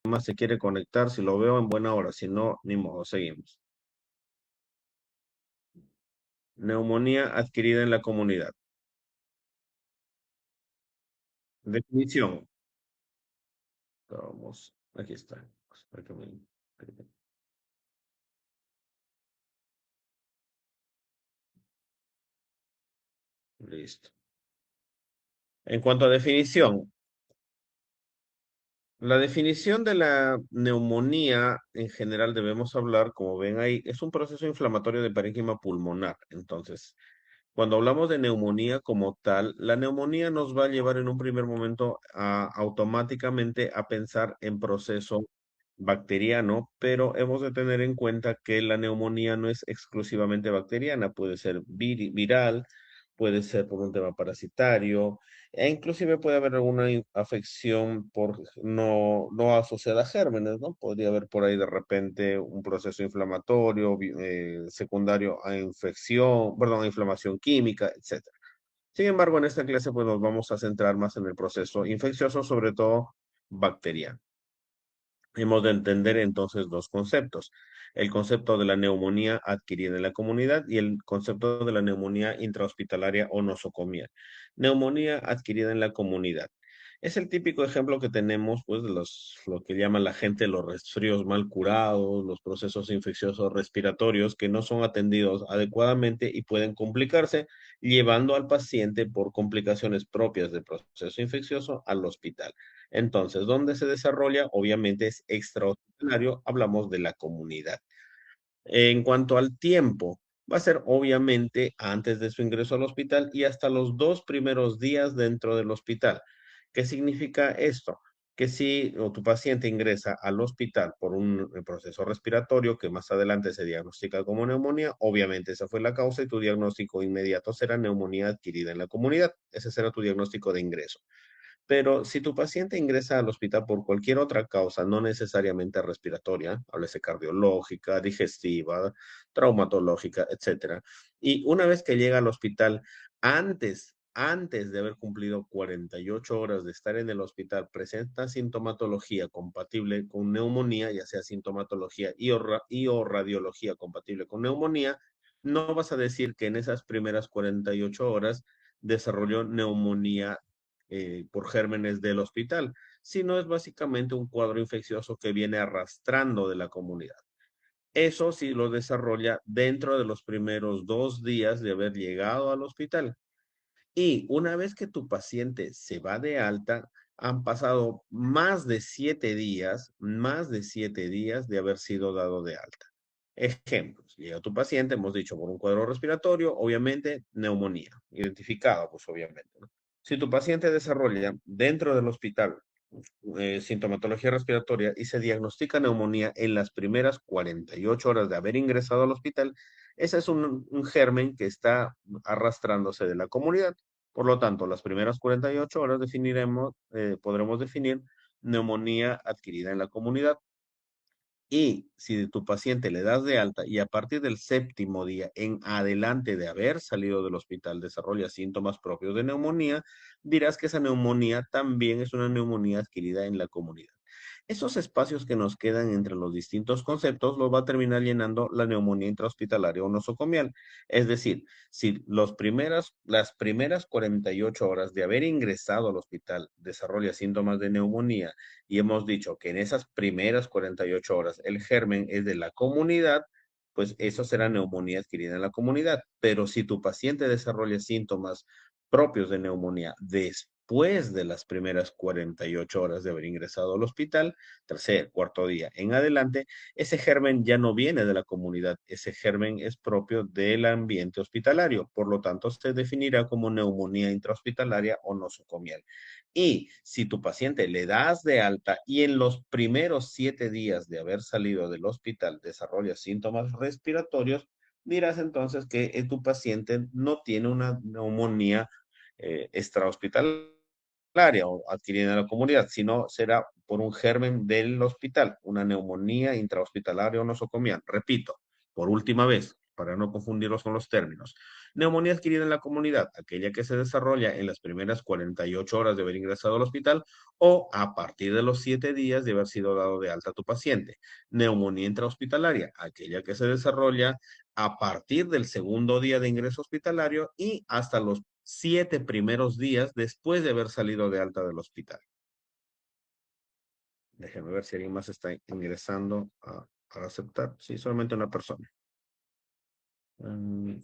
más se quiere conectar, si lo veo en buena hora, si no, ni modo, seguimos. Neumonía adquirida en la comunidad. Definición. Vamos, aquí está. Espera que Listo. En cuanto a definición, la definición de la neumonía en general debemos hablar, como ven ahí, es un proceso inflamatorio de parénquima pulmonar. Entonces, cuando hablamos de neumonía como tal, la neumonía nos va a llevar en un primer momento automáticamente a pensar en proceso bacteriano, pero hemos de tener en cuenta que la neumonía no es exclusivamente bacteriana, puede ser viral, puede ser por un tema parasitario, e inclusive puede haber alguna afección no asociada a gérmenes, ¿no? Podría haber por ahí de repente un proceso inflamatorio secundario a infección, perdón, a inflamación química, etcétera. Sin embargo, en esta clase pues nos vamos a centrar más en el proceso infeccioso, sobre todo bacteriano. Hemos de entender entonces dos conceptos: el concepto de la neumonía adquirida en la comunidad y el concepto de la neumonía intrahospitalaria o nosocomial. Neumonía adquirida en la comunidad. Es el típico ejemplo que tenemos, pues, de lo que llama la gente los resfríos mal curados, los procesos infecciosos respiratorios que no son atendidos adecuadamente y pueden complicarse, llevando al paciente por complicaciones propias del proceso infeccioso al hospital. Entonces, ¿dónde se desarrolla? Obviamente es extrahospitalario, hablamos de la comunidad. En cuanto al tiempo, va a ser obviamente antes de su ingreso al hospital y hasta los 2 primeros días dentro del hospital. ¿Qué significa esto? Que si tu paciente ingresa al hospital por un proceso respiratorio que más adelante se diagnostica como neumonía, obviamente esa fue la causa y tu diagnóstico inmediato será neumonía adquirida en la comunidad. Ese será tu diagnóstico de ingreso. Pero si tu paciente ingresa al hospital por cualquier otra causa, no necesariamente respiratoria, háblese cardiológica, digestiva, traumatológica, etcétera, y una vez que llega al hospital, antes de haber cumplido 48 horas de estar en el hospital, presenta sintomatología compatible con neumonía, ya sea sintomatología y o radiología compatible con neumonía, no vas a decir que en esas primeras 48 horas desarrolló neumonía por gérmenes del hospital, sino es básicamente un cuadro infeccioso que viene arrastrando de la comunidad. Eso sí lo desarrolla dentro de los primeros 2 días de haber llegado al hospital. Y una vez que tu paciente se va de alta, han pasado más de 7 días de haber sido dado de alta. Ejemplos, llega tu paciente, hemos dicho, por un cuadro respiratorio, obviamente neumonía, identificada, pues obviamente, ¿no? Si tu paciente desarrolla dentro del hospital sintomatología respiratoria y se diagnostica neumonía en las primeras 48 horas de haber ingresado al hospital, ese es un germen que está arrastrándose de la comunidad. Por lo tanto, las primeras 48 horas podremos definir neumonía adquirida en la comunidad. Y si tu paciente le das de alta y a partir del séptimo día en adelante de haber salido del hospital desarrolla síntomas propios de neumonía, dirás que esa neumonía también es una neumonía adquirida en la comunidad. Esos espacios que nos quedan entre los distintos conceptos los va a terminar llenando la neumonía intrahospitalaria o nosocomial. Es decir, si las primeras 48 horas de haber ingresado al hospital desarrolla síntomas de neumonía y hemos dicho que en esas primeras 48 horas el germen es de la comunidad, pues eso será neumonía adquirida en la comunidad. Pero si tu paciente desarrolla síntomas propios de neumonía después de las primeras 48 horas de haber ingresado al hospital, tercer, cuarto día en adelante, ese germen ya no viene de la comunidad, ese germen es propio del ambiente hospitalario, por lo tanto se definirá como neumonía intrahospitalaria o nosocomial. Y si tu paciente le das de alta y en los primeros 7 días de haber salido del hospital desarrolla síntomas respiratorios, dirás entonces que tu paciente no tiene una neumonía extrahospitalaria o adquirida en la comunidad, sino será por un germen del hospital, una neumonía intrahospitalaria o nosocomial. Repito, por última vez, para no confundirlos con los términos. Neumonía adquirida en la comunidad, aquella que se desarrolla en las primeras 48 horas de haber ingresado al hospital o a partir de los 7 días de haber sido dado de alta a tu paciente. Neumonía intrahospitalaria, aquella que se desarrolla a partir del segundo día de ingreso hospitalario y hasta los 7 primeros días después de haber salido de alta del hospital. Déjenme ver si alguien más está ingresando a aceptar. Sí, solamente una persona. Mm,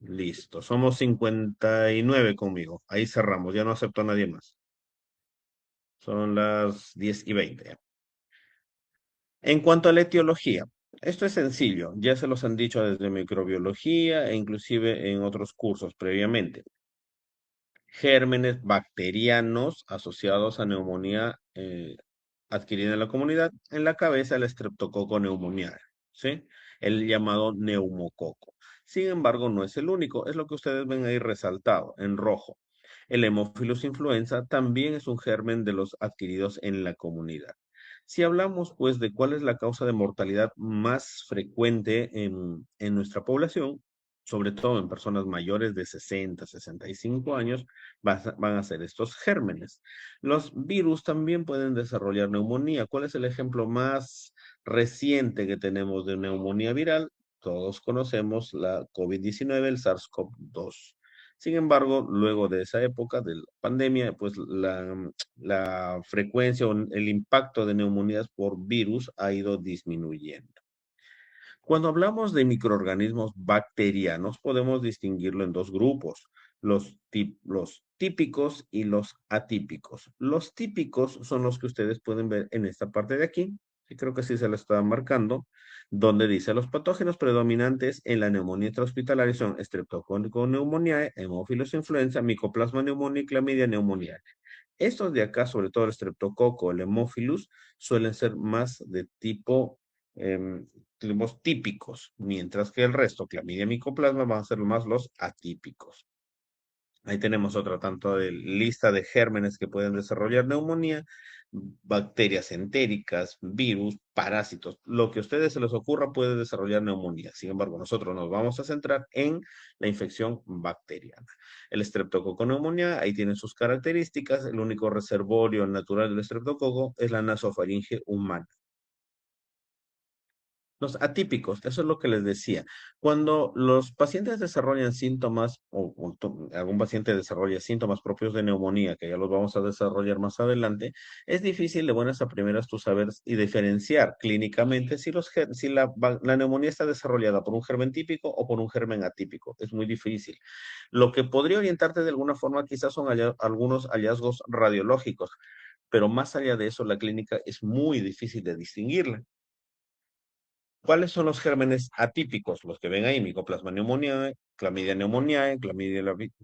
listo. Somos 59 conmigo. Ahí cerramos. Ya no acepto a nadie más. Son las 10:20. En cuanto a la etiología, esto es sencillo. Ya se los han dicho desde microbiología e inclusive en otros cursos previamente. Gérmenes bacterianos asociados a neumonía adquirida en la comunidad, en la cabeza el estreptococo neumoniae, ¿sí? El llamado neumococo. Sin embargo, no es el único, es lo que ustedes ven ahí resaltado en rojo. El Haemophilus influenza también es un germen de los adquiridos en la comunidad. Si hablamos, pues, de cuál es la causa de mortalidad más frecuente en nuestra población, sobre todo en personas mayores de 60, 65 años, van a ser estos gérmenes. Los virus también pueden desarrollar neumonía. ¿Cuál es el ejemplo más reciente que tenemos de neumonía viral? Todos conocemos la COVID-19, el SARS-CoV-2. Sin embargo, luego de esa época de la pandemia, pues la frecuencia o el impacto de neumonías por virus ha ido disminuyendo. Cuando hablamos de microorganismos bacterianos, podemos distinguirlo en dos grupos, los típicos y los atípicos. Los típicos son los que ustedes pueden ver en esta parte de aquí, que creo que sí se lo estaba marcando, donde dice los patógenos predominantes en la neumonía intrahospitalaria son Streptococcus pneumoniae, Haemophilus influenza, Mycoplasma pneumoniae y Chlamydia pneumoniae. Estos de acá, sobre todo el Streptococo, el Haemophilus, suelen ser más de tipo tipos típicos, mientras que el resto, clamidia, micoplasma, van a ser más los atípicos. Ahí tenemos otra tanto de lista de gérmenes que pueden desarrollar neumonía, bacterias entéricas, virus, parásitos. Lo que a ustedes se les ocurra puede desarrollar neumonía. Sin embargo, nosotros nos vamos a centrar en la infección bacteriana. El estreptococo neumonía, ahí tienen sus características. El único reservorio natural del estreptococo es la nasofaringe humana. Los atípicos, eso es lo que les decía. Cuando los pacientes desarrollan síntomas o algún paciente desarrolla síntomas propios de neumonía, que ya los vamos a desarrollar más adelante, es difícil de buenas a primeras tú saber y diferenciar clínicamente si la neumonía está desarrollada por un germen típico o por un germen atípico. Es muy difícil. Lo que podría orientarte de alguna forma quizás son algunos hallazgos radiológicos, pero más allá de eso, la clínica es muy difícil de distinguirla. ¿Cuáles son los gérmenes atípicos? Los que ven ahí, Mycoplasma pneumoniae,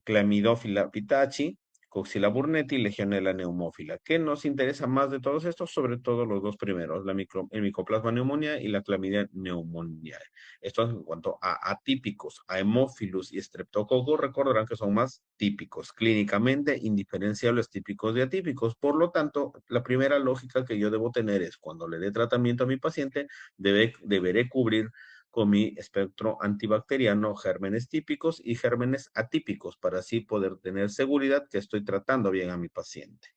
Chlamydophila pitachi, Coxsackie burnetii, Legionella pneumófila. ¿Qué nos interesa más de todos estos? Sobre todo los dos primeros, el Mycoplasma pneumoniae y la Chlamydia pneumoniae. Esto en cuanto a atípicos, a Haemophilus y Streptococcus, recordarán que son más típicos, clínicamente indiferenciables típicos de atípicos. Por lo tanto, la primera lógica que yo debo tener es cuando le dé tratamiento a mi paciente, deberé cubrir con mi espectro antibacteriano gérmenes típicos y gérmenes atípicos para así poder tener seguridad que estoy tratando bien a mi paciente.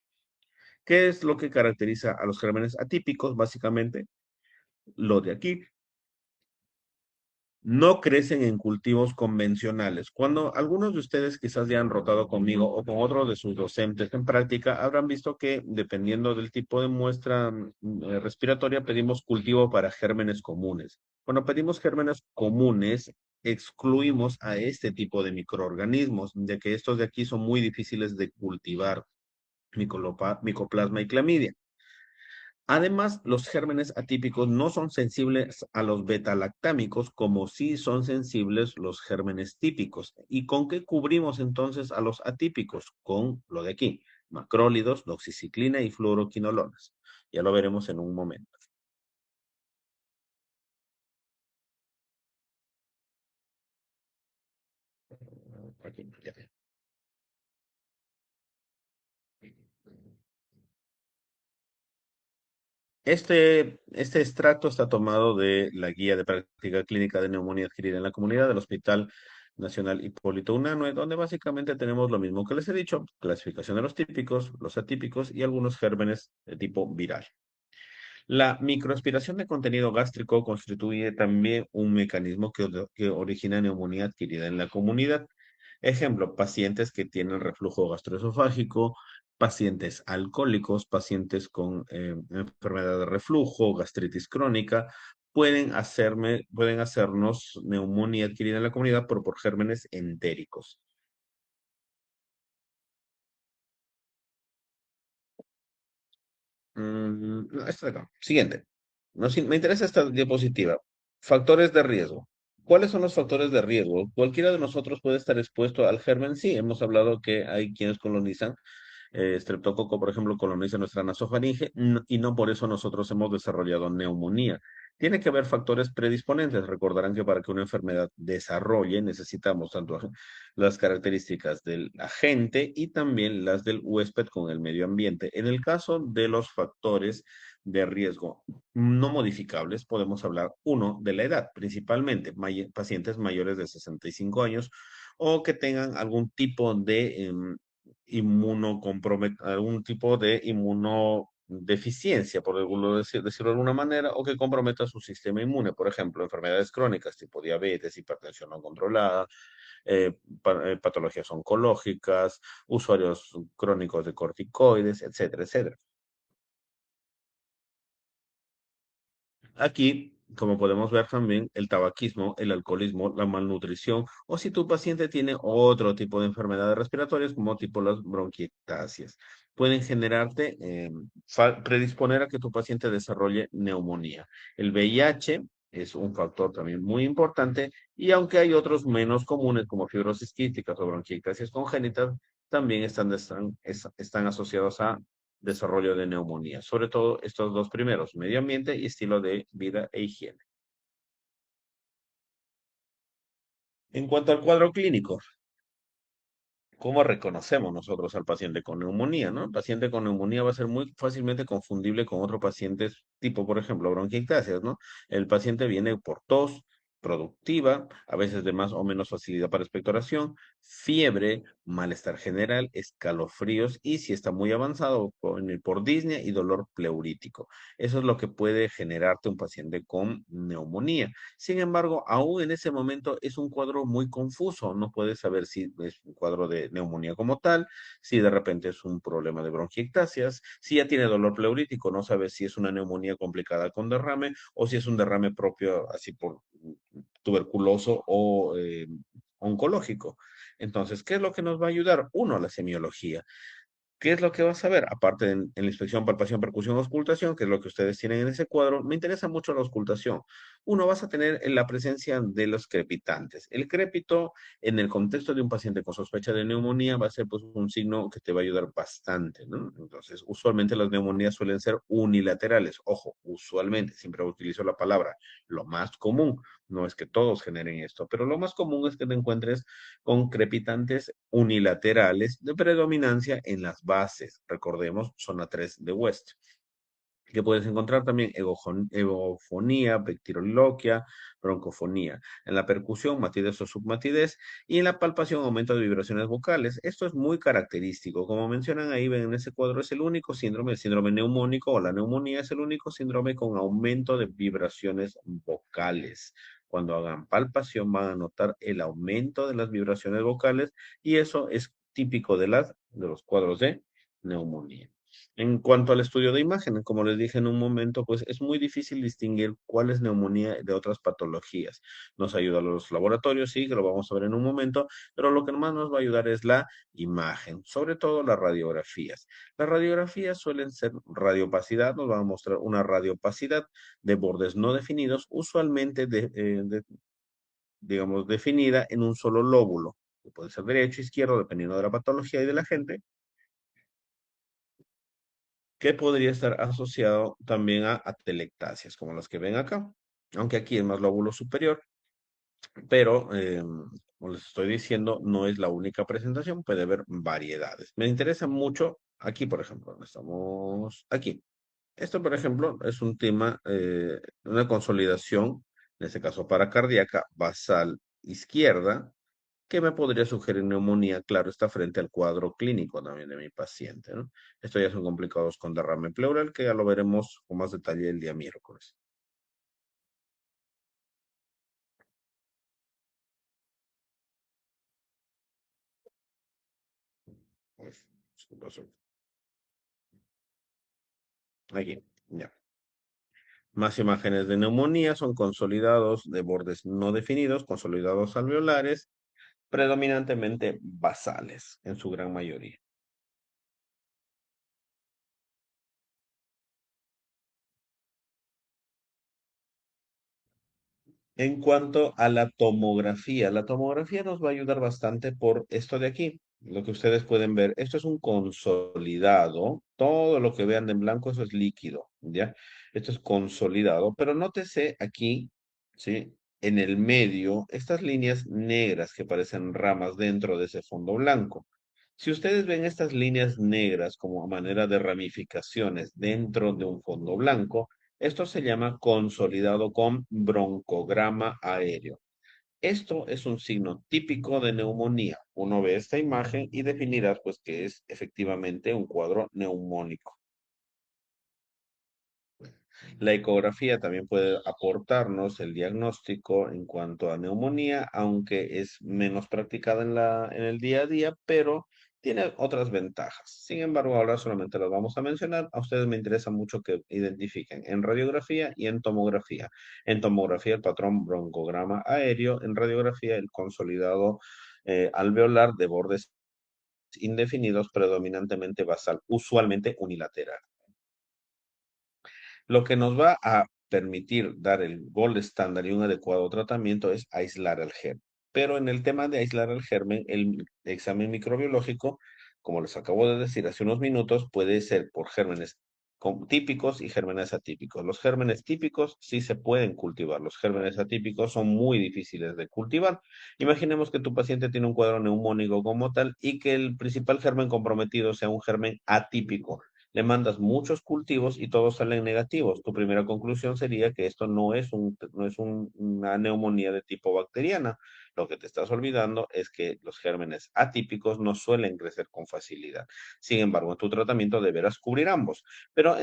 ¿Qué es lo que caracteriza a los gérmenes atípicos? Básicamente, lo de aquí. No crecen en cultivos convencionales. Cuando algunos de ustedes quizás ya han rotado conmigo o con otros de sus docentes en práctica, habrán visto que dependiendo del tipo de muestra respiratoria, pedimos cultivo para gérmenes comunes. Cuando pedimos gérmenes comunes, excluimos a este tipo de microorganismos, de que estos de aquí son muy difíciles de cultivar, micoplasma y clamidia. Además, los gérmenes atípicos no son sensibles a los betalactámicos como sí son sensibles los gérmenes típicos. ¿Y con qué cubrimos entonces a los atípicos? Con lo de aquí, macrólidos, doxiciclina y fluoroquinolonas. Ya lo veremos en un momento. Aquí, ya. Este extracto está tomado de la Guía de Práctica Clínica de Neumonía Adquirida en la Comunidad del Hospital Nacional Hipólito Unanue, donde básicamente tenemos lo mismo que les he dicho, clasificación de los típicos, los atípicos y algunos gérmenes de tipo viral. La microaspiración de contenido gástrico constituye también un mecanismo que origina neumonía adquirida en la comunidad. Ejemplo, pacientes que tienen reflujo gastroesofágico, pacientes alcohólicos, pacientes con enfermedad de reflujo, gastritis crónica, pueden hacernos neumonía adquirida en la comunidad por gérmenes entéricos. No, esta de acá. Siguiente. Me interesa esta diapositiva. Factores de riesgo. ¿Cuáles son los factores de riesgo? Cualquiera de nosotros puede estar expuesto al germen. Sí, hemos hablado que hay quienes colonizan. Streptococo, por ejemplo, coloniza nuestra nasofaringe y no por eso nosotros hemos desarrollado neumonía. Tiene que haber factores predisponentes. Recordarán que para que una enfermedad desarrolle necesitamos tanto las características del agente y también las del huésped con el medio ambiente. En el caso de los factores de riesgo no modificables, podemos hablar, uno, de la edad, principalmente pacientes mayores de 65 años o que tengan algún tipo de algún tipo de inmunodeficiencia, decirlo de alguna manera, o que comprometa su sistema inmune, por ejemplo, enfermedades crónicas tipo diabetes, hipertensión no controlada, patologías oncológicas, usuarios crónicos de corticoides, etcétera, etcétera. Aquí, como podemos ver también, el tabaquismo, el alcoholismo, la malnutrición, o si tu paciente tiene otro tipo de enfermedades respiratorias, como tipo las bronquiectasias, pueden generarte, predisponer a que tu paciente desarrolle neumonía. El VIH es un factor también muy importante, y aunque hay otros menos comunes, como fibrosis quísticas o bronquiectasias congénitas, también están asociados a desarrollo de neumonía, sobre todo estos dos primeros, medio ambiente y estilo de vida e higiene. En cuanto al cuadro clínico, ¿cómo reconocemos nosotros al paciente con neumonía, no? El paciente con neumonía va a ser muy fácilmente confundible con otros pacientes tipo, por ejemplo, bronquiectasias, ¿no? El paciente viene por tos productiva, a veces de más o menos facilidad para expectoración, fiebre, malestar general, escalofríos y si está muy avanzado por disnea y dolor pleurítico. Eso es lo que puede generarte un paciente con neumonía. Sin embargo, aún en ese momento es un cuadro muy confuso. No puedes saber si es un cuadro de neumonía como tal, si de repente es un problema de bronquiectasias, si ya tiene dolor pleurítico, no sabes si es una neumonía complicada con derrame o si es un derrame propio así por tuberculoso o oncológico. Entonces, ¿qué es lo que nos va a ayudar? Uno, la semiología. ¿Qué es lo que vas a ver? Aparte en la inspección, palpación, percusión, auscultación, que es lo que ustedes tienen en ese cuadro, me interesa mucho la auscultación. Uno, vas a tener la presencia de los crepitantes. El crépito, en el contexto de un paciente con sospecha de neumonía, va a ser pues un signo que te va a ayudar bastante, ¿no? Entonces, usualmente las neumonías suelen ser unilaterales. Ojo, usualmente, siempre utilizo la palabra, lo más común. No es que todos generen esto, pero lo más común es que te encuentres con crepitantes unilaterales de predominancia en las bases. Recordemos, zona 3 de West. Que puedes encontrar también egofonía, vectiroloquia, broncofonía. En la percusión, matidez o submatidez. Y en la palpación, aumento de vibraciones vocales. Esto es muy característico. Como mencionan ahí, ven en ese cuadro, es el único síndrome, el síndrome neumónico o la neumonía es el único síndrome con aumento de vibraciones vocales. Cuando hagan palpación van a notar el aumento de las vibraciones vocales y eso es típico de los cuadros de neumonía. En cuanto al estudio de imagen, como les dije en un momento, pues es muy difícil distinguir cuál es neumonía de otras patologías. Nos ayuda a los laboratorios, sí, que lo vamos a ver en un momento, pero lo que más nos va a ayudar es la imagen, sobre todo las radiografías. Las radiografías suelen ser radiopacidad, nos van a mostrar una radiopacidad de bordes no definidos, usualmente digamos, definida en un solo lóbulo, que puede ser derecho o izquierdo, dependiendo de la patología y de la gente que podría estar asociado también a atelectasias, como las que ven acá, aunque aquí es más lóbulo superior, pero como les estoy diciendo, no es la única presentación, puede haber variedades. Me interesa mucho aquí, por ejemplo, donde estamos aquí. Esto, por ejemplo, es un tema, una consolidación, en este caso para cardíaca, basal izquierda, que me podría sugerir neumonía, claro, está frente al cuadro clínico también de mi paciente, ¿no? Esto ya son complicados con derrame pleural, que ya lo veremos con más detalle el día miércoles. Pues, ¿qué pasó? Aquí, ya. Más imágenes de neumonía son consolidados de bordes no definidos, consolidados alveolares, predominantemente basales en su gran mayoría. En cuanto a la tomografía nos va a ayudar bastante por esto de aquí. Lo que ustedes pueden ver, esto es un consolidado. Todo lo que vean en blanco, eso es líquido, ¿ya? Esto es consolidado, pero nótese aquí, ¿sí? En el medio, estas líneas negras que parecen ramas dentro de ese fondo blanco. Si ustedes ven estas líneas negras como a manera de ramificaciones dentro de un fondo blanco, esto se llama consolidado con broncograma aéreo. Esto es un signo típico de neumonía. Uno ve esta imagen y definirás pues que es efectivamente un cuadro neumónico. La ecografía también puede aportarnos el diagnóstico en cuanto a neumonía, aunque es menos practicada en el día a día, pero tiene otras ventajas. Sin embargo, ahora solamente las vamos a mencionar. A ustedes me interesa mucho que identifiquen en radiografía y en tomografía. En tomografía el patrón broncograma aéreo, en radiografía el consolidado alveolar de bordes indefinidos, predominantemente basal, usualmente unilateral. Lo que nos va a permitir dar el gol estándar y un adecuado tratamiento es aislar al germen. Pero en el tema de aislar al germen, el examen microbiológico, como les acabo de decir hace unos minutos, puede ser por gérmenes típicos y gérmenes atípicos. Los gérmenes típicos sí se pueden cultivar, los gérmenes atípicos son muy difíciles de cultivar. Imaginemos que tu paciente tiene un cuadro neumónico como tal y que el principal germen comprometido sea un germen atípico. Le mandas muchos cultivos y todos salen negativos. Tu primera conclusión sería que esto no es una neumonía de tipo bacteriana. Lo que te estás olvidando es que los gérmenes atípicos no suelen crecer con facilidad. Sin embargo, en tu tratamiento deberás cubrir ambos. Pero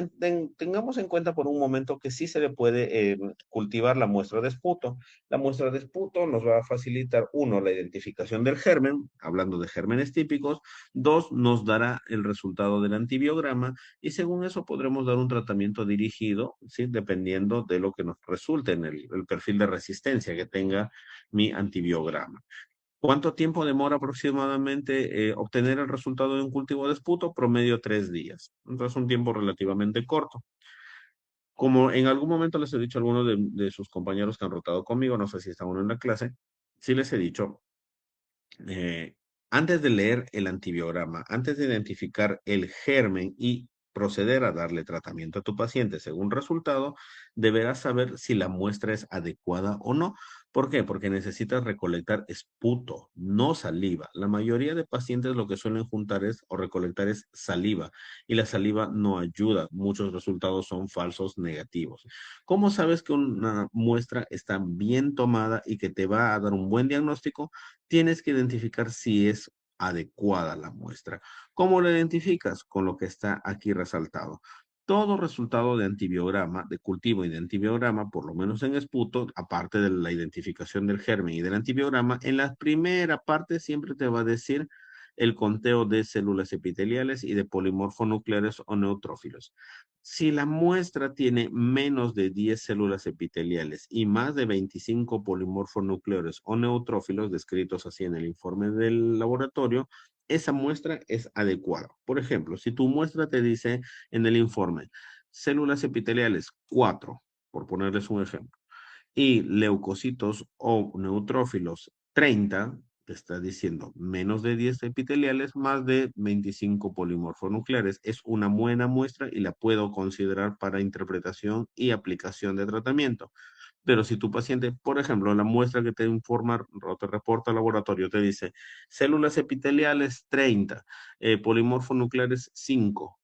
tengamos en cuenta por un momento que sí se le puede cultivar la muestra de esputo. La muestra de esputo nos va a facilitar, uno, la identificación del germen, hablando de gérmenes típicos. Dos, nos dará el resultado del antibiograma y según eso podremos dar un tratamiento dirigido, ¿sí? Dependiendo de lo que nos resulte en el perfil de resistencia que tenga mi antibiograma. ¿Cuánto tiempo demora aproximadamente obtener el resultado de un cultivo de esputo? Promedio 3 días. Entonces, un tiempo relativamente corto. Como en algún momento les he dicho a algunos de sus compañeros que han rotado conmigo, no sé si está uno en la clase, sí les he dicho, eh, antes de leer el antibiograma, antes de identificar el germen y proceder a darle tratamiento a tu paciente según resultado, deberás saber si la muestra es adecuada o no. ¿Por qué? Porque necesitas recolectar esputo, no saliva. La mayoría de pacientes lo que suelen juntar es o recolectar es saliva y la saliva no ayuda. Muchos resultados son falsos negativos. ¿Cómo sabes que una muestra está bien tomada y que te va a dar un buen diagnóstico? Tienes que identificar si es adecuada la muestra. ¿Cómo lo identificas? Con lo que está aquí resaltado. Todo resultado de antibiograma, de cultivo y de antibiograma, por lo menos en esputo, aparte de la identificación del germen y del antibiograma, en la primera parte siempre te va a decir el conteo de células epiteliales y de polimorfonucleares o neutrófilos. Si la muestra tiene menos de 10 células epiteliales y más de 25 polimorfonucleares o neutrófilos descritos así en el informe del laboratorio, esa muestra es adecuada. Por ejemplo, si tu muestra te dice en el informe células epiteliales 4, por ponerles un ejemplo, y leucocitos o neutrófilos 30, te está diciendo menos de 10 epiteliales, más de 25 polimorfonucleares. Es una buena muestra y la puedo considerar para interpretación y aplicación de tratamiento. Pero si tu paciente, por ejemplo, la muestra que te informa o te reporta el laboratorio te dice células epiteliales 30, polimorfonucleares 5,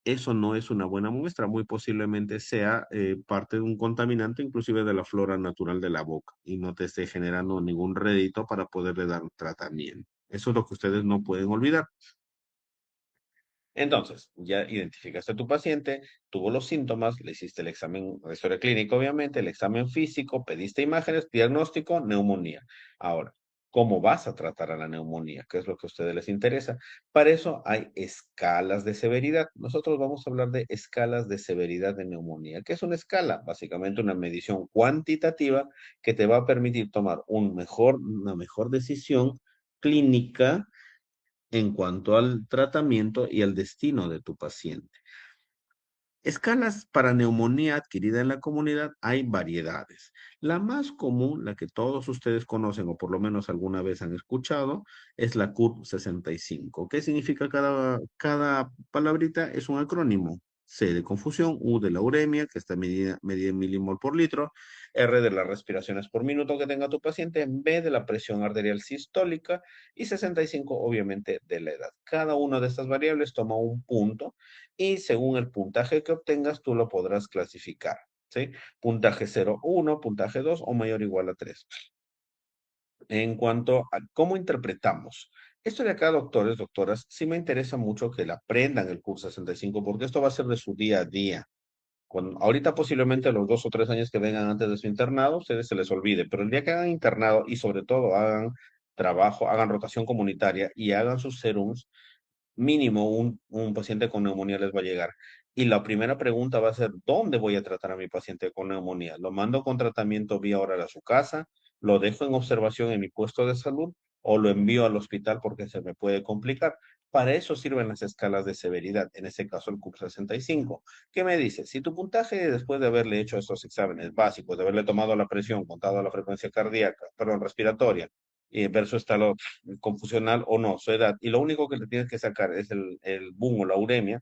eso no es una buena muestra. Muy posiblemente sea parte de un contaminante, inclusive de la flora natural de la boca, y no te esté generando ningún rédito para poderle dar un tratamiento. Eso es lo que ustedes no pueden olvidar. Entonces, ya identificaste a tu paciente, tuvo los síntomas, le hiciste el examen de historia clínica, obviamente, el examen físico, pediste imágenes, diagnóstico, neumonía. Ahora, ¿cómo vas a tratar a la neumonía? ¿Qué es lo que a ustedes les interesa? Para eso hay escalas de severidad. Nosotros vamos a hablar de escalas de severidad de neumonía. ¿Qué es una escala? Básicamente una medición cuantitativa que te va a permitir tomar una mejor decisión clínica en cuanto al tratamiento y al destino de tu paciente. Escalas para neumonía adquirida en la comunidad hay variedades. La más común, la que todos ustedes conocen o por lo menos alguna vez han escuchado, es la CUR 65. ¿Qué significa cada palabrita? Es un acrónimo. C de confusión, U de la uremia, que está medida en milimol por litro, R de las respiraciones por minuto que tenga tu paciente, B de la presión arterial sistólica y 65 obviamente de la edad. Cada una de estas variables toma un punto y según el puntaje que obtengas, tú lo podrás clasificar, ¿sí? Puntaje 0, 1, puntaje 2 o mayor o igual a 3. En cuanto a cómo interpretamos esto de acá, doctores, doctoras, sí me interesa mucho que la aprendan el curso 65 porque esto va a ser de su día a día. Ahorita posiblemente los 2 o 3 años que vengan antes de su internado, a ustedes se les olvide, pero el día que hagan internado y sobre todo hagan trabajo, hagan rotación comunitaria y hagan sus serums, mínimo un paciente con neumonía les va a llegar. Y la primera pregunta va a ser, ¿dónde voy a tratar a mi paciente con neumonía? ¿Lo mando con tratamiento vía oral a su casa? ¿Lo dejo en observación en mi puesto de salud? ¿O lo envío al hospital porque se me puede complicar? Para eso sirven las escalas de severidad, en este caso el CUP 65. ¿Qué me dice? Si tu puntaje después de haberle hecho estos exámenes básicos, de haberle tomado la presión, contado la frecuencia cardíaca, perdón, respiratoria, ver su estado confusional o no, su edad, y lo único que le tienes que sacar es el boom o la uremia,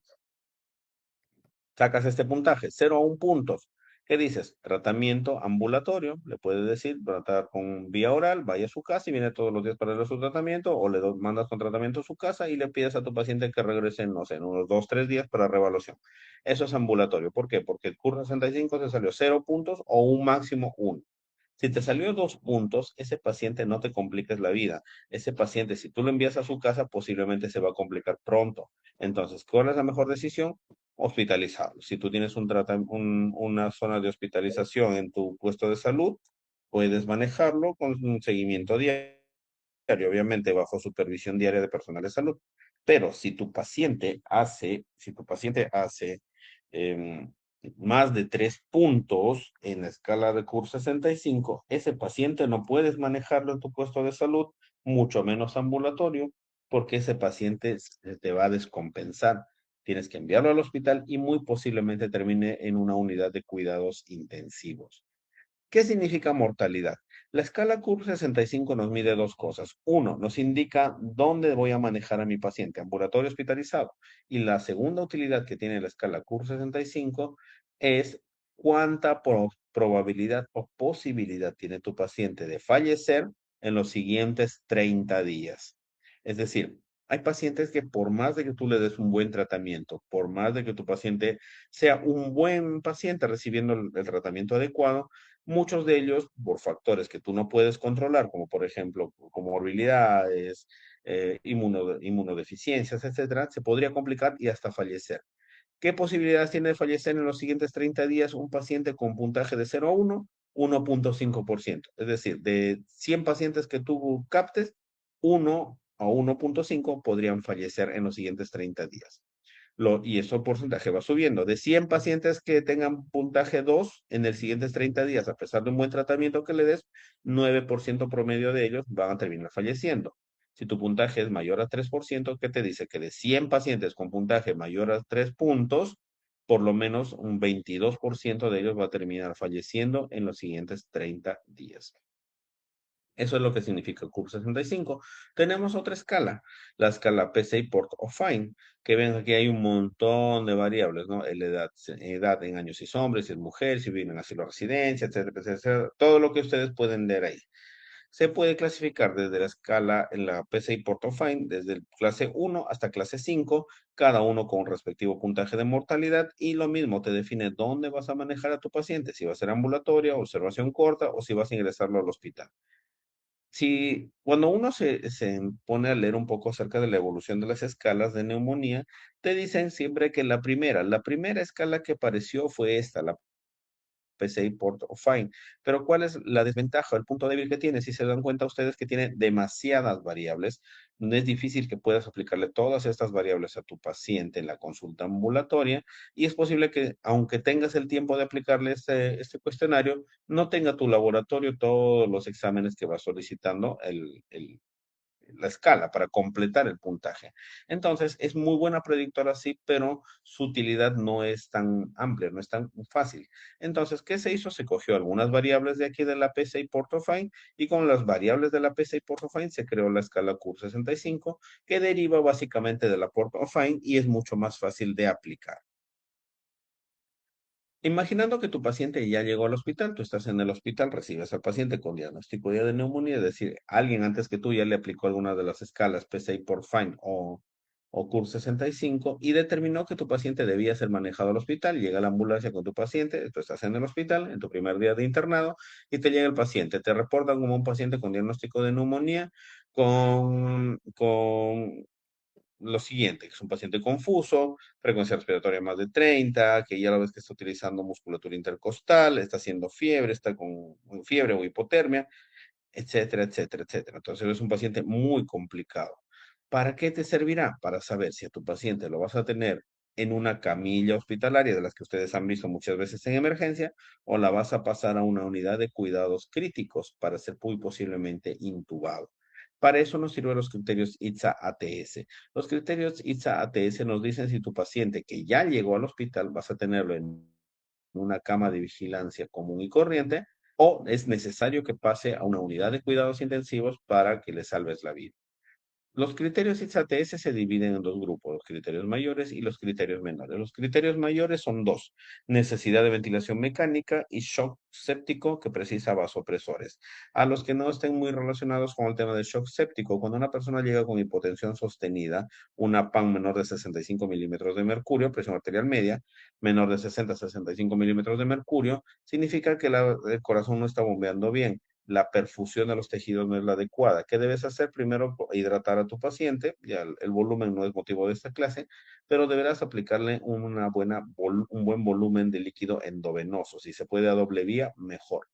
sacas este puntaje, 0 a 1 puntos. ¿Qué dices? Tratamiento ambulatorio, le puedes decir, tratar con vía oral, vaya a su casa y viene todos los días para darle su tratamiento, o mandas con tratamiento a su casa y le pides a tu paciente que regrese, no sé, en unos 2, 3 días para reevaluación. Eso es ambulatorio. ¿Por qué? Porque el curso 65 te salió 0 puntos o un máximo 1. Si te salió 2 puntos, ese paciente no te compliques la vida. Ese paciente, si tú lo envías a su casa, posiblemente se va a complicar pronto. Entonces, ¿cuál es la mejor decisión? Hospitalizarlo. Si tú tienes una zona de hospitalización en tu puesto de salud, puedes manejarlo con un seguimiento diario, obviamente bajo supervisión diaria de personal de salud. Pero si tu paciente hace em, más de 3 puntos en la escala de CUR 65, ese paciente no puedes manejarlo en tu puesto de salud, mucho menos ambulatorio, porque ese paciente se te va a descompensar. Tienes que enviarlo al hospital y muy posiblemente termine en una unidad de cuidados intensivos. ¿Qué significa mortalidad? La escala CUR 65 nos mide dos cosas. Uno, nos indica dónde voy a manejar a mi paciente, ambulatorio hospitalizado. Y la segunda utilidad que tiene la escala CUR 65 es cuánta probabilidad o posibilidad tiene tu paciente de fallecer en los siguientes 30 días. Es decir, hay pacientes que por más de que tú le des un buen tratamiento, por más de que tu paciente sea un buen paciente recibiendo el tratamiento adecuado, muchos de ellos, por factores que tú no puedes controlar, como por ejemplo comorbilidades, inmunodeficiencias, etcétera, se podría complicar y hasta fallecer. ¿Qué posibilidades tiene de fallecer en los siguientes 30 días un paciente con puntaje de 0 a 1? 1,5%. Es decir, de 100 pacientes que tú captes, 1 a 1,5 podrían fallecer en los siguientes 30 días. Y eso porcentaje va subiendo. De 100 pacientes que tengan puntaje 2 en los siguientes 30 días, a pesar de un buen tratamiento que le des, 9% promedio de ellos van a terminar falleciendo. Si tu puntaje es mayor a 3%, ¿qué te dice? Que de 100 pacientes con puntaje mayor a 3 puntos, por lo menos un 22% de ellos va a terminar falleciendo en los siguientes 30 días. Eso es lo que significa el CUP 65. Tenemos otra escala, la escala PCI Port of Fine, que ven aquí hay un montón de variables, ¿no? La edad en años si es hombre, si es mujer, si viven en asilo o residencia, etcétera, etcétera, todo lo que ustedes pueden leer ahí. Se puede clasificar desde la escala en la PCI Portofine, desde el clase 1 hasta clase 5, cada uno con un respectivo puntaje de mortalidad, y lo mismo te define dónde vas a manejar a tu paciente, si va a ser ambulatoria, observación corta o si vas a ingresarlo al hospital. Si cuando uno se pone a leer un poco acerca de la evolución de las escalas de neumonía, te dicen siempre que la primera escala que apareció fue esta, la PCI Port of Fine. Pero ¿cuál es la desventaja, el punto débil que tiene? Si se dan cuenta ustedes que tiene demasiadas variables, no es difícil que puedas aplicarle todas estas variables a tu paciente en la consulta ambulatoria y es posible que, aunque tengas el tiempo de aplicarle este cuestionario, no tenga tu laboratorio todos los exámenes que va solicitando la escala para completar el puntaje. Entonces, es muy buena predictora, sí, pero su utilidad no es tan amplia, no es tan fácil. Entonces, ¿qué se hizo? Se cogió algunas variables de aquí de la PCI Portofine y con las variables de la PCI Portofine se creó la escala CUR65 que deriva básicamente de la Portofine y es mucho más fácil de aplicar. Imaginando que tu paciente ya llegó al hospital, tú estás en el hospital, recibes al paciente con diagnóstico ya de neumonía, es decir, alguien antes que tú ya le aplicó alguna de las escalas PCI por Fine o CUR 65 y determinó que tu paciente debía ser manejado al hospital. Llega la ambulancia con tu paciente, tú estás en el hospital, en tu primer día de internado, y te llega el paciente. Te reportan como un paciente con diagnóstico de neumonía, con lo siguiente, que es un paciente confuso, frecuencia respiratoria más de 30, que ya lo ves que está utilizando musculatura intercostal, está haciendo fiebre, está con fiebre o hipotermia, etcétera, etcétera, etcétera. Entonces es un paciente muy complicado. ¿Para qué te servirá? Para saber si a tu paciente lo vas a tener en una camilla hospitalaria de las que ustedes han visto muchas veces en emergencia o la vas a pasar a una unidad de cuidados críticos para ser muy posiblemente intubado. Para eso nos sirven los criterios ITSA-ATS. Los criterios ITSA-ATS nos dicen si tu paciente que ya llegó al hospital vas a tenerlo en una cama de vigilancia común y corriente o es necesario que pase a una unidad de cuidados intensivos para que le salves la vida. Los criterios ISATS se dividen en dos grupos, los criterios mayores y los criterios menores. Los criterios mayores son dos, necesidad de ventilación mecánica y shock séptico que precisa vasopresores. A los que no estén muy relacionados con el tema del shock séptico, cuando una persona llega con hipotensión sostenida, una PAN menor de 65 milímetros de mercurio, presión arterial media, menor de 60 a 65 milímetros de mercurio, significa que el corazón no está bombeando bien, la perfusión de los tejidos no es la adecuada. ¿Qué debes hacer? Primero, hidratar a tu paciente. Ya el volumen no es motivo de esta clase, pero deberás aplicarle un buen volumen de líquido endovenoso. Si se puede a doble vía, mejor.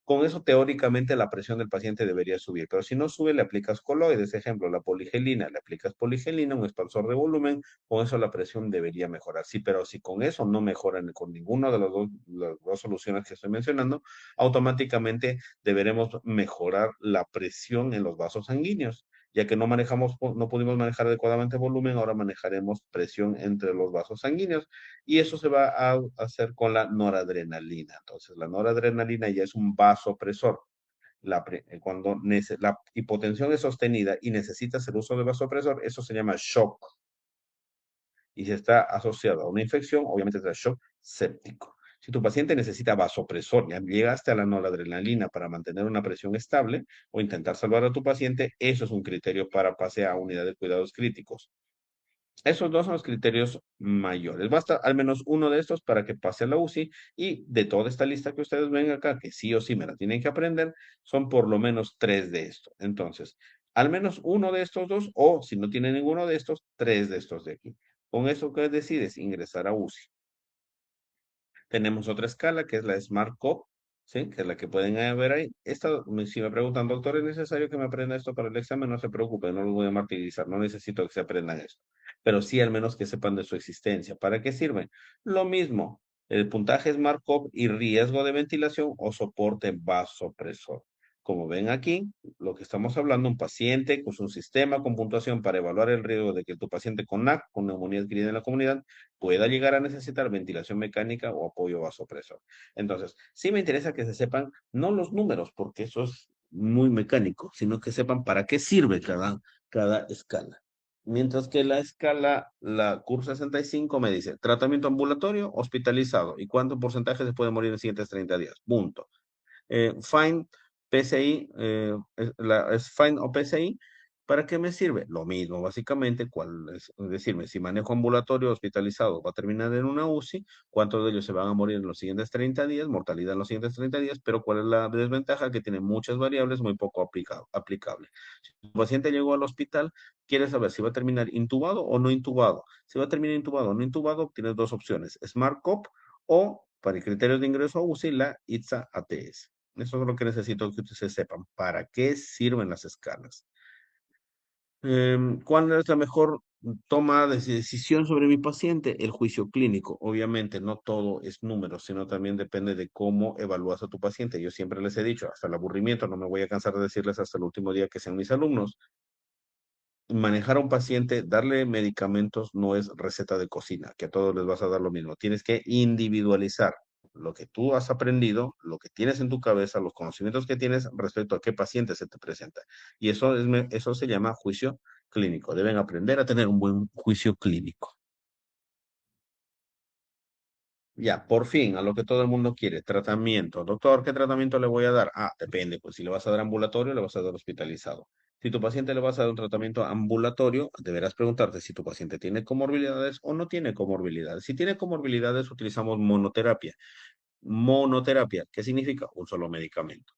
Con eso, teóricamente, la presión del paciente debería subir, pero si no sube, le aplicas coloides. Ejemplo, la poligelina, le aplicas poligelina, un expansor de volumen, con eso la presión debería mejorar. Sí, pero si con eso no mejoran con ninguna de las dos soluciones que estoy mencionando, automáticamente deberemos mejorar la presión en los vasos sanguíneos. Ya que no pudimos manejar adecuadamente volumen, ahora manejaremos presión entre los vasos sanguíneos y eso se va a hacer con la noradrenalina. Entonces, la noradrenalina ya es un vasopresor. Cuando la hipotensión es sostenida y necesitas el uso de vasopresor, eso se llama shock. Y si está asociado a una infección, obviamente será shock séptico. Si tu paciente necesita vasopresor, ya llegaste a la noradrenalina para mantener una presión estable o intentar salvar a tu paciente, eso es un criterio para pase a unidad de cuidados críticos. Esos dos son los criterios mayores. Basta al menos uno de estos para que pase a la UCI y de toda esta lista que ustedes ven acá, que sí o sí me la tienen que aprender, son por lo menos tres de estos. Entonces, al menos uno de estos dos o si no tiene ninguno de estos, tres de estos de aquí. Con eso que decides ingresar a UCI. Tenemos otra escala que es la Smart Cop, ¿sí? Que es la que pueden ver ahí. Si me preguntan, doctor, ¿es necesario que me aprenda esto para el examen? No se preocupen, no los voy a martirizar, no necesito que se aprendan esto. Pero sí al menos que sepan de su existencia. ¿Para qué sirven? Lo mismo, el puntaje Smart Cop y riesgo de ventilación o soporte vasopresor. Como ven aquí, lo que estamos hablando, un paciente con un sistema con puntuación para evaluar el riesgo de que tu paciente con NAC, con neumonía adquirida en la comunidad, pueda llegar a necesitar ventilación mecánica o apoyo vasopresor. Entonces, sí me interesa que se sepan, no los números, porque eso es muy mecánico, sino que sepan para qué sirve cada escala. Mientras que la escala, la CUR 65 me dice tratamiento ambulatorio, hospitalizado y cuánto porcentaje se puede morir en los siguientes 30 días. Punto. Fine PCI, es Find o PCI, ¿para qué me sirve? Lo mismo, básicamente, es decirme, si manejo ambulatorio hospitalizado va a terminar en una UCI, cuántos de ellos se van a morir en los siguientes 30 días, mortalidad en los siguientes 30 días, pero ¿cuál es la desventaja? Que tiene muchas variables muy poco aplicables. Si tu paciente llegó al hospital, quieres saber si va a terminar intubado o no intubado. Si va a terminar intubado o no intubado, tienes dos opciones, SmartCop o, para el criterio de ingreso a UCI, la ITSA ATS. Eso es lo que necesito que ustedes sepan. ¿Para qué sirven las escalas? ¿Cuál es la mejor toma de decisión sobre mi paciente? El juicio clínico. Obviamente, no todo es número, sino también depende de cómo evalúas a tu paciente. Yo siempre les he dicho, hasta el aburrimiento, no me voy a cansar de decirles hasta el último día que sean mis alumnos, manejar a un paciente, darle medicamentos no es receta de cocina, que a todos les vas a dar lo mismo. Tienes que individualizar lo que tú has aprendido, lo que tienes en tu cabeza, los conocimientos que tienes respecto a qué paciente se te presenta. Y eso se llama juicio clínico. Deben aprender a tener un buen juicio clínico. Ya, por fin, a lo que todo el mundo quiere, tratamiento. Doctor, ¿qué tratamiento le voy a dar? Ah, depende, pues si le vas a dar ambulatorio, le vas a dar hospitalizado. Si tu paciente le vas a dar un tratamiento ambulatorio, deberás preguntarte si tu paciente tiene comorbilidades o no tiene comorbilidades. Si tiene comorbilidades, utilizamos monoterapia. Monoterapia, ¿qué significa? Un solo medicamento.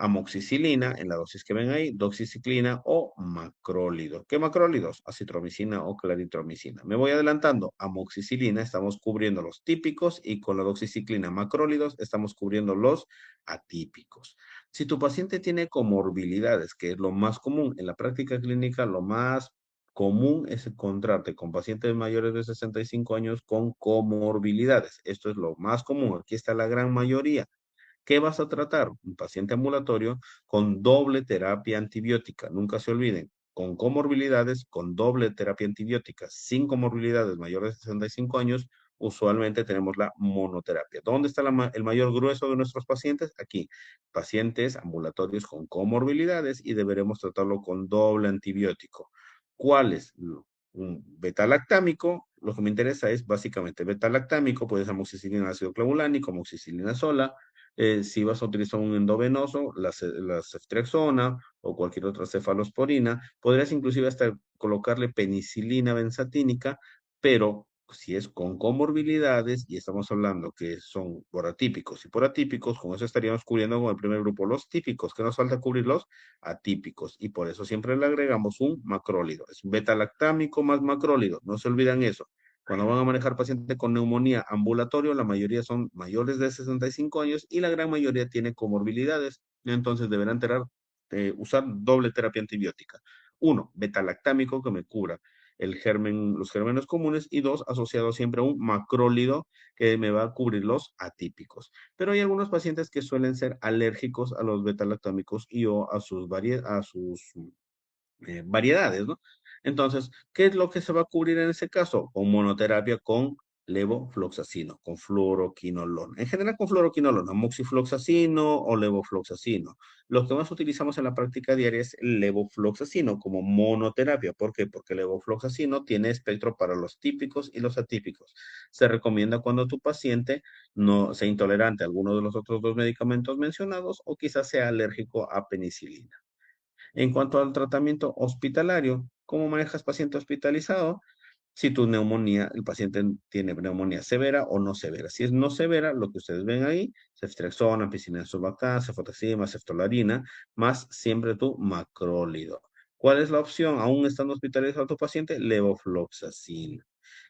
Amoxicilina en la dosis que ven ahí, doxiciclina o macrólido. ¿Qué macrólidos? Acitromicina o claritromicina. Me voy adelantando. Amoxicilina estamos cubriendo los típicos y con la doxiciclina macrólidos estamos cubriendo los atípicos. Si tu paciente tiene comorbilidades, que es lo más común en la práctica clínica, lo más común es encontrarte con pacientes mayores de 65 años con comorbilidades. Esto es lo más común. Aquí está la gran mayoría. ¿Qué vas a tratar? Un paciente ambulatorio con doble terapia antibiótica. Nunca se olviden, con comorbilidades, con doble terapia antibiótica. Sin comorbilidades mayores de 65 años, usualmente tenemos la monoterapia. ¿Dónde está el mayor grueso de nuestros pacientes? Aquí, pacientes ambulatorios con comorbilidades y deberemos tratarlo con doble antibiótico. ¿Cuáles? Un beta-lactámico, lo que me interesa es básicamente beta-lactámico, puede ser amoxicilina ácido clavulánico, amoxicilina sola, si vas a utilizar un endovenoso, la ceftriaxona o cualquier otra cefalosporina, podrías inclusive hasta colocarle penicilina benzatínica, pero si es con comorbilidades y estamos hablando que son por atípicos y por atípicos, con eso estaríamos cubriendo con el primer grupo los típicos, que nos falta cubrir los atípicos y por eso siempre le agregamos un macrólido, es beta-lactámico más macrólido, no se olvidan eso. Cuando van a manejar pacientes con neumonía ambulatorio, la mayoría son mayores de 65 años y la gran mayoría tiene comorbilidades. Entonces deberán usar doble terapia antibiótica. Uno, betalactámico que me cubra los gérmenes comunes y dos, asociado siempre a un macrólido que me va a cubrir los atípicos. Pero hay algunos pacientes que suelen ser alérgicos a los betalactámicos y o a sus variedades, ¿no? Entonces, ¿qué es lo que se va a cubrir en ese caso? Con monoterapia con levofloxacino, con fluoroquinolona. En general con fluoroquinolona, moxifloxacino o levofloxacino. Lo que más utilizamos en la práctica diaria es el levofloxacino como monoterapia. ¿Por qué? Porque el levofloxacino tiene espectro para los típicos y los atípicos. Se recomienda cuando tu paciente no sea intolerante a alguno de los otros dos medicamentos mencionados o quizás sea alérgico a penicilina. En cuanto al tratamiento hospitalario, ¿cómo manejas paciente hospitalizado? Si tu neumonía, el paciente tiene neumonía severa o no severa. Si es no severa, lo que ustedes ven ahí, ceftriaxona, ampicilina sulbactam, cefotaxima, ceftolarina, más siempre tu macrólido. ¿Cuál es la opción? Aún estando hospitalizado tu paciente, levofloxacina.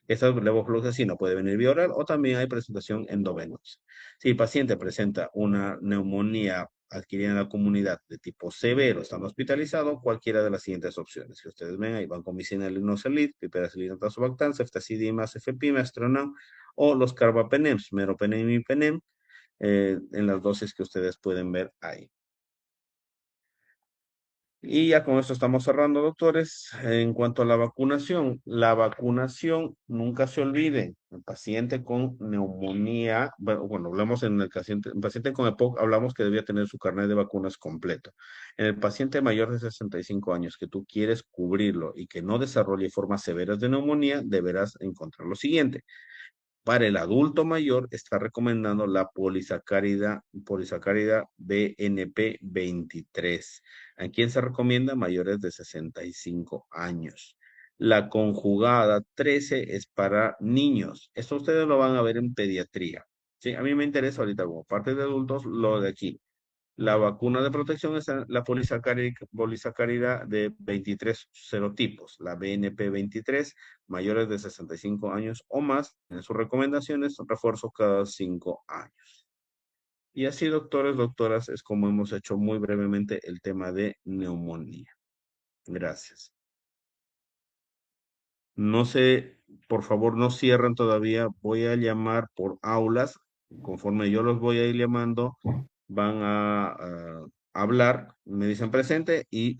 Esta levofloxacina puede venir vía oral o también hay presentación endovenosa. Si el paciente presenta una neumonía adquirida en la comunidad de tipo severo, estando hospitalizado, cualquiera de las siguientes opciones que ustedes ven ahí, vancomicina, linocellid, piperacillina, tazobactam, ceftazidima, cefepime, astronam, o los carbapenems, meropenem y penem, en las dosis que ustedes pueden ver ahí. Y ya con esto estamos cerrando, doctores. En cuanto a la vacunación, nunca se olviden, el paciente con neumonía, bueno, hablamos en el paciente con EPOC, hablamos que debía tener su carnet de vacunas completo. En el paciente mayor de 65 años que tú quieres cubrirlo y que no desarrolle formas severas de neumonía, deberás encontrar lo siguiente. Para el adulto mayor está recomendando la polisacárida BNP 23. ¿A quién se recomienda? Mayores de 65 años. La conjugada 13 es para niños. Esto ustedes lo van a ver en pediatría. Sí, a mí me interesa ahorita como parte de adultos lo de aquí. La vacuna de protección es la polisacárida de 23 serotipos, la BNP 23, mayores de 65 años o más. En sus recomendaciones, refuerzo cada 5 años. Y así, doctores, doctoras, es como hemos hecho muy brevemente el tema de neumonía. Gracias. No sé, por favor, no cierren todavía. Voy a llamar por aulas. Conforme yo los voy a ir llamando, van a hablar, me dicen presente y